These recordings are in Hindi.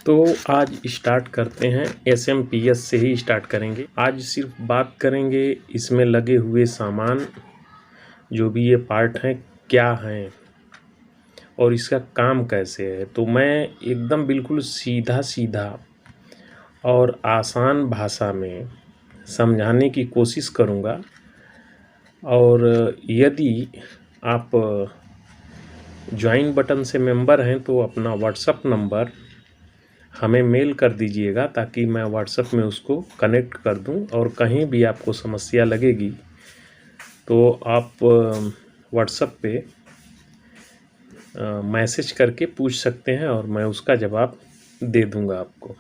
तो आज स्टार्ट करते हैं, एसएमपीएस से ही स्टार्ट करेंगे। आज सिर्फ बात करेंगे इसमें लगे हुए सामान, जो भी ये पार्ट हैं क्या हैं और इसका काम कैसे है। तो मैं एकदम बिल्कुल सीधा सीधा और आसान भाषा में समझाने की कोशिश करूँगा। और यदि आप ज्वाइन बटन से मेंबर हैं तो अपना व्हाट्सएप नंबर हमें मेल कर दीजिएगा, ताकि मैं व्हाट्सएप में उसको कनेक्ट कर दूं। और कहीं भी आपको समस्या लगेगी तो आप व्हाट्सएप पे मैसेज करके पूछ सकते हैं और मैं उसका जवाब दे दूंगा आपको।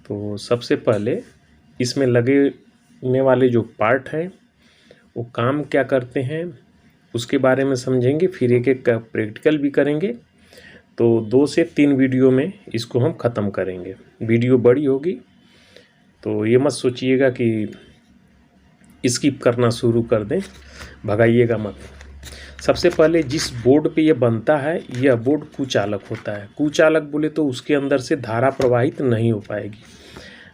तो सबसे पहले इसमें लगने वाले जो पार्ट हैं वो काम क्या करते हैं उसके बारे में समझेंगे, फिर एक एक का प्रैक्टिकल भी करेंगे। तो 2 से 3 वीडियो में इसको हम ख़त्म करेंगे। वीडियो बड़ी होगी तो ये मत सोचिएगा कि स्किप करना शुरू कर दें, भगाइएगा मत। सबसे पहले जिस बोर्ड पे ये बनता है, यह बोर्ड कुचालक होता है। कुचालक बोले तो उसके अंदर से धारा प्रवाहित नहीं हो पाएगी।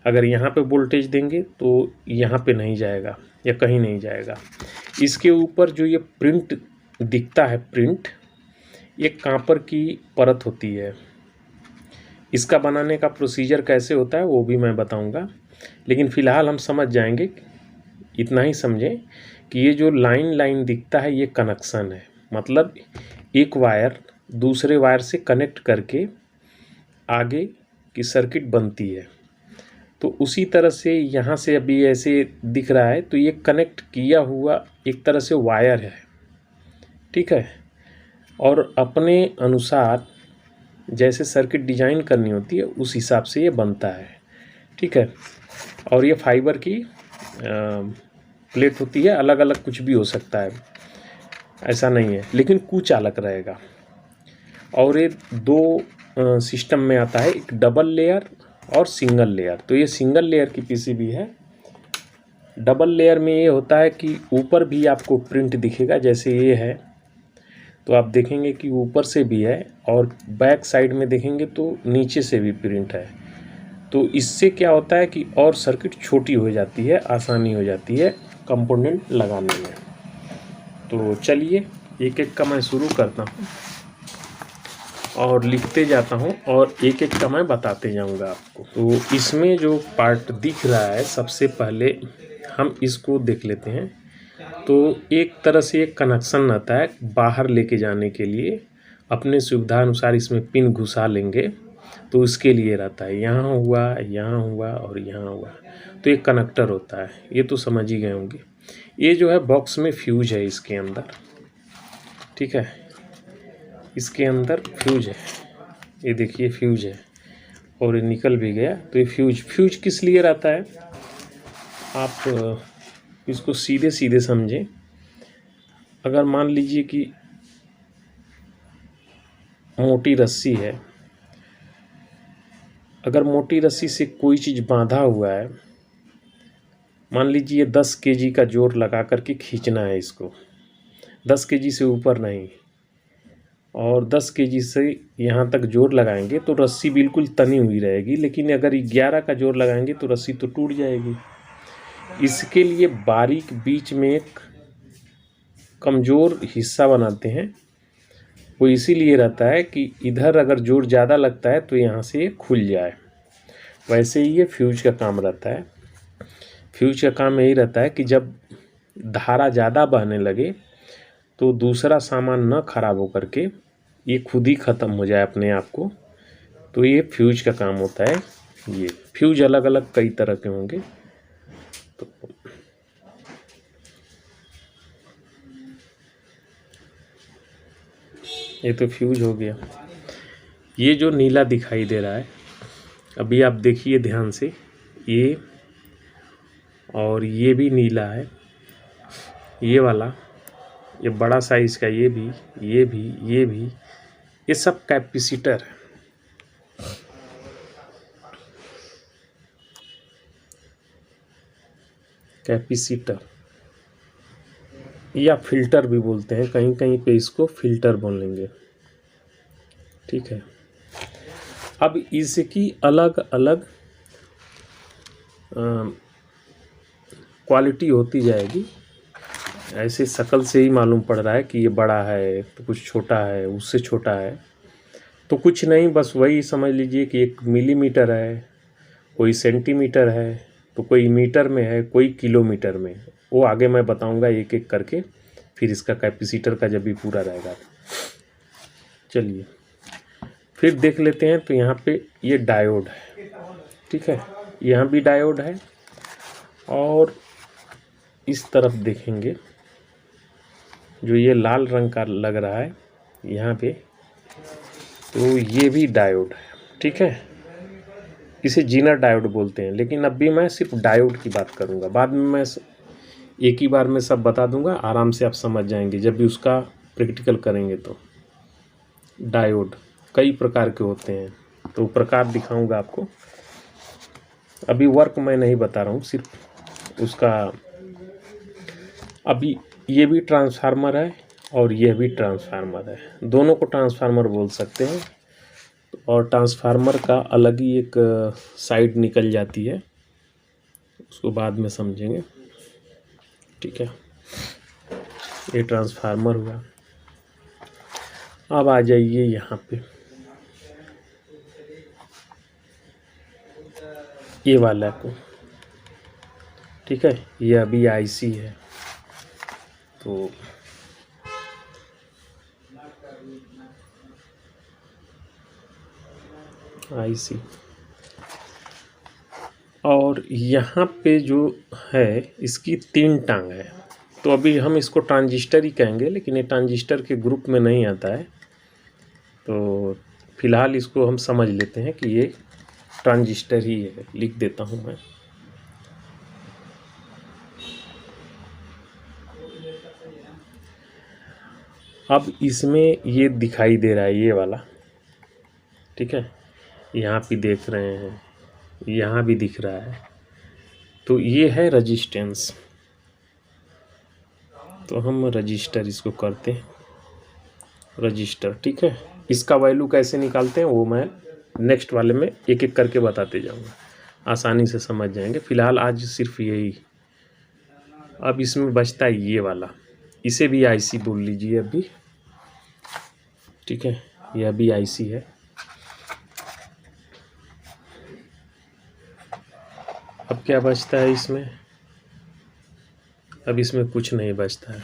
अगर यहाँ पे वोल्टेज देंगे तो यहाँ पे नहीं जाएगा या कहीं नहीं जाएगा। इसके ऊपर जो ये प्रिंट दिखता है, प्रिंट एक कांपर की परत होती है। इसका बनाने का प्रोसीजर कैसे होता है वो भी मैं बताऊंगा, लेकिन फ़िलहाल हम समझ जाएंगे, इतना ही समझें कि ये जो लाइन दिखता है ये कनेक्शन है। मतलब एक वायर दूसरे वायर से कनेक्ट करके आगे की सर्किट बनती है। तो उसी तरह से यहाँ से अभी ऐसे दिख रहा है, तो ये कनेक्ट किया हुआ एक तरह से वायर है, ठीक है। और अपने अनुसार जैसे सर्किट डिजाइन करनी होती है उस हिसाब से ये बनता है, ठीक है। और ये फाइबर की प्लेट होती है, अलग अलग कुछ भी हो सकता है, ऐसा नहीं है, लेकिन कुचालक रहेगा। और ये 2 सिस्टम में आता है, एक डबल लेयर और सिंगल लेयर। तो ये सिंगल लेयर की पीसीबी है। डबल लेयर में ये होता है कि ऊपर भी आपको प्रिंट दिखेगा, जैसे ये है तो आप देखेंगे कि ऊपर से भी है, और बैक साइड में देखेंगे तो नीचे से भी प्रिंट है। तो इससे क्या होता है कि और सर्किट छोटी हो जाती है, आसानी हो जाती है कंपोनेंट लगाने में। तो चलिए एक एक का मैं शुरू करता हूँ और लिखते जाता हूँ और एक एक का मैं बताते जाऊँगा आपको। तो इसमें जो पार्ट दिख रहा है, सबसे पहले हम इसको देख लेते हैं। तो एक तरह से एक कनेक्शन रहता है बाहर लेके जाने के लिए, अपने सुविधा अनुसार इसमें पिन घुसा लेंगे तो इसके लिए रहता है। यहाँ हुआ, यहाँ हुआ और यहाँ हुआ, तो एक कनेक्टर होता है, ये तो समझ ही गए होंगे। ये जो है बॉक्स में फ्यूज है इसके अंदर, ठीक है। इसके अंदर फ्यूज है, ये देखिए फ्यूज है और ये निकल भी गया। तो ये फ्यूज किस लिए रहता है, आप इसको सीधे सीधे समझें। अगर मान लीजिए कि मोटी रस्सी है, अगर मोटी रस्सी से कोई चीज़ बांधा हुआ है, मान लीजिए 10 केजी का जोर लगा करके खींचना है इसको, 10 केजी से ऊपर नहीं, और 10 केजी से यहाँ तक जोर लगाएंगे तो रस्सी बिल्कुल तनी हुई रहेगी। लेकिन अगर 11 का जोर लगाएंगे तो रस्सी तो टूट जाएगी। इसके लिए बारीक बीच में एक कमज़ोर हिस्सा बनाते हैं, वो इसीलिए रहता है कि इधर अगर जोर ज़्यादा लगता है तो यहाँ से ये खुल जाए। वैसे ही ये फ्यूज का काम रहता है। फ्यूज का काम यही रहता है कि जब धारा ज़्यादा बहने लगे तो दूसरा सामान न खराब हो करके ये खुद ही ख़त्म हो जाए अपने आप को, तो ये फ्यूज का काम होता है। ये फ्यूज अलग अलग कई तरह के होंगे। तो ये तो फ्यूज हो गया। ये जो नीला दिखाई दे रहा है, अभी आप देखिए ध्यान से, ये और ये भी नीला है, ये वाला, ये बड़ा साइज का, ये भी, ये भी, ये भी, ये सब कैपेसिटर है। कैपेसिटर या फिल्टर भी बोलते हैं, कहीं कहीं पे इसको फिल्टर बोलेंगे, ठीक है। अब इसकी अलग अलग क्वालिटी होती जाएगी। ऐसे शक्ल से ही मालूम पड़ रहा है कि ये बड़ा है, तो कुछ छोटा है, उससे छोटा है, तो कुछ नहीं, बस वही समझ लीजिए कि 1 मिलीमीटर है, कोई सेंटीमीटर है, तो कोई मीटर में है, कोई किलोमीटर में। वो आगे मैं बताऊंगा एक एक करके, फिर इसका कैपेसिटर का जब भी पूरा रहेगा। चलिए फिर देख लेते हैं। तो यहाँ पे ये डायोड है, ठीक है, यहाँ भी डायोड है, और इस तरफ देखेंगे जो ये लाल रंग का लग रहा है यहाँ पे, तो ये भी डायोड है, ठीक है। इसे जीनर डायोड बोलते हैं, लेकिन अब भी मैं सिर्फ डायोड की बात करूँगा। बाद में मैं एक ही बार में सब बता दूंगा, आराम से आप समझ जाएंगे जब भी उसका प्रैक्टिकल करेंगे। तो डायोड कई प्रकार के होते हैं, तो प्रकार दिखाऊंगा आपको। अभी वर्क मैं नहीं बता रहा हूँ, सिर्फ उसका। अभी ये भी ट्रांसफार्मर है और यह भी ट्रांसफार्मर है, दोनों को ट्रांसफार्मर बोल सकते हैं। और ट्रांसफार्मर का अलग ही एक साइड निकल जाती है, उसको बाद में समझेंगे, ठीक है। ये ट्रांसफार्मर हुआ। अब आ जाइए यहाँ पे, ये वाला को, ठीक है। ये अभी आईसी है, तो आईसी, और यहाँ पे जो है इसकी 3 टांग है। तो अभी हम इसको ट्रांजिस्टर ही कहेंगे, लेकिन ये ट्रांजिस्टर के ग्रुप में नहीं आता है। तो फिलहाल इसको हम समझ लेते हैं कि ये ट्रांजिस्टर ही है। लिख देता हूँ मैं। अब इसमें ये दिखाई दे रहा है, ये वाला, ठीक है। यहाँ पे देख रहे हैं, यहाँ भी दिख रहा है, तो ये है रजिस्टेंस। तो हम रजिस्टर इसको करते हैं, रजिस्टर, ठीक है। इसका वैल्यू कैसे निकालते हैं वो मैं नेक्स्ट वाले में एक एक करके बताते जाऊंगा, आसानी से समझ जाएंगे। फिलहाल आज सिर्फ यही। अब इसमें बचता है ये वाला, इसे भी आईसी बोल लीजिए अभी, ठीक है। यह भी आईसी है। अब क्या बचता है इसमें? अब इसमें कुछ नहीं बचता है।